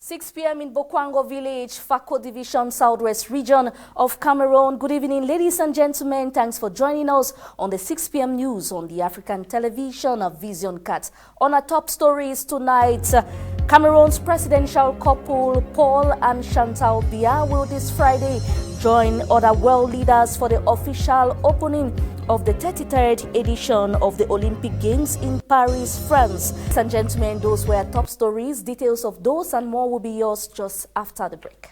6 p.m. in Bokwango Village, Fako Division, Southwest Region of Cameroon. Good evening, ladies and gentlemen. Thanks for joining us on the 6 p.m. news on the African television of Vision Cat. On our top stories tonight, Cameroon's presidential couple Paul and Chantal Biya will this Friday join other world leaders for the official opening of the 33rd edition of the Olympic Games in Paris, France. Ladies and gentlemen, those were top stories. Details of those and more will be yours just after the break.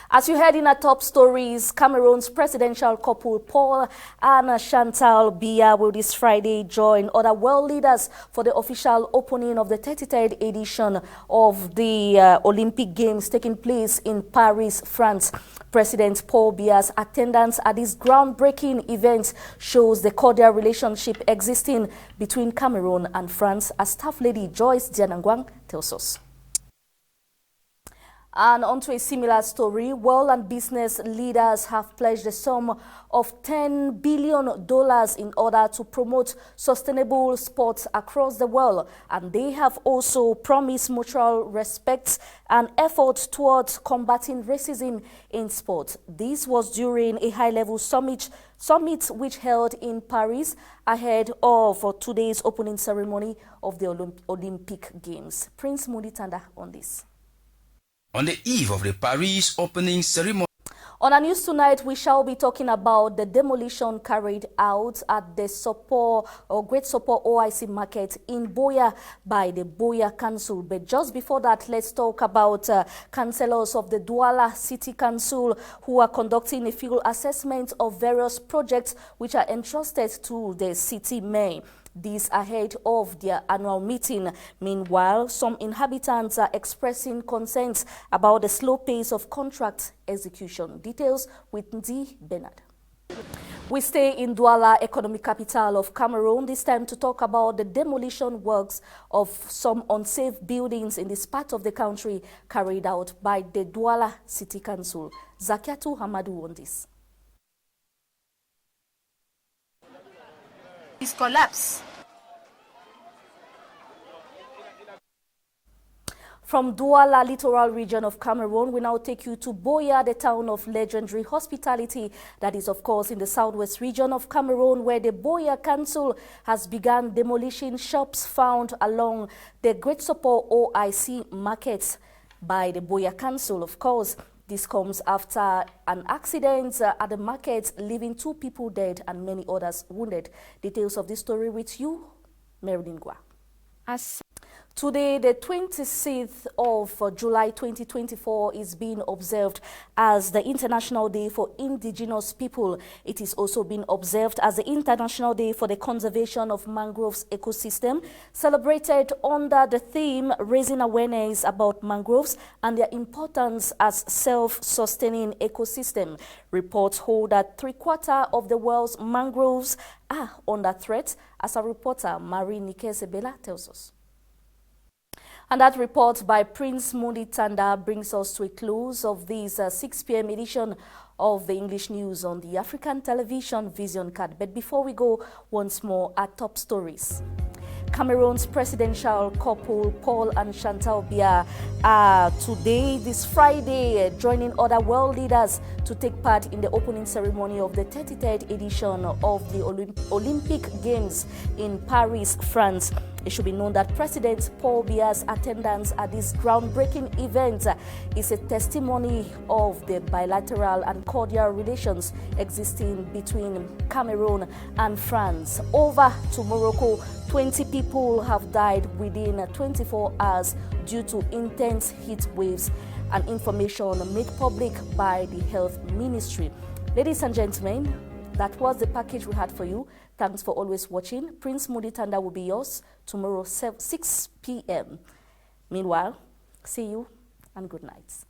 As you heard in our top stories, Cameroon's presidential couple Paul and Chantal Biya will this Friday join other world leaders for the official opening of the 33rd edition of the Olympic Games taking place in Paris, France. President Paul Biya's attendance at this groundbreaking event shows the cordial relationship existing between Cameroon and France, as Staff Lady Joyce Dianangwang tells us. And onto a similar story, world and business leaders have pledged a sum of $10 billion in order to promote sustainable sports across the world. And they have also promised mutual respect and efforts towards combating racism in sports. This was during a high-level summit which held in Paris ahead of today's opening ceremony of the Olympic Games. Prince Muditanda on this. On the eve of the Paris opening ceremony. On our news tonight, we shall be talking about the demolition carried out at the Great Support OIC market in Boya by the Boya Council. But just before that, let's talk about councillors of the Douala City Council who are conducting a field assessment of various projects which are entrusted to the city mayor. This ahead of their annual meeting. Meanwhile, some inhabitants are expressing concerns about the slow pace of contract execution. Details with Ndi Bernard. We stay in Douala, economic capital of Cameroon, this time to talk about the demolition works of some unsafe buildings in this part of the country carried out by the Douala City Council. Zakiatu Hamadu on this. This collapse. From Douala, littoral region of Cameroon, we now take you to Boya, the town of legendary hospitality. That is, of course, in the southwest region of Cameroon, where the Boya Council has begun demolishing shops found along the Great Support OIC markets by the Boya Council, of course. This comes after an accident at the market, leaving 2 people dead and many others wounded. Details of this story with you, Marilyn Gua. Today, the 26th of July 2024 is being observed as the International Day for Indigenous People. It is also being observed as the International Day for the Conservation of Mangroves Ecosystem, celebrated under the theme Raising Awareness about Mangroves and their importance as self-sustaining ecosystem. Reports hold that 3/4 of the world's mangroves are under threat, as a reporter, Marie Nikesebela, tells us. And that report by Prince Muditanda brings us to a close of this 6 p.m. edition of the English news on the African television Vision Cat. But before we go, once more, our top stories. Cameroon's presidential couple Paul and Chantal Biya are today, this Friday, joining other world leaders to take part in the opening ceremony of the 33rd edition of the Olympic Games in Paris, France. It should be known that President Paul Biya's attendance at this groundbreaking event is a testimony of the bilateral and cordial relations existing between Cameroon and France. Over to Morocco, 20 people have died within 24 hours due to intense heat waves, and information made public by the Health Ministry. Ladies and gentlemen, that was the package we had for you. Thanks for always watching. Prince Muditanda will be yours tomorrow, 6 p.m. Meanwhile, see you and good night.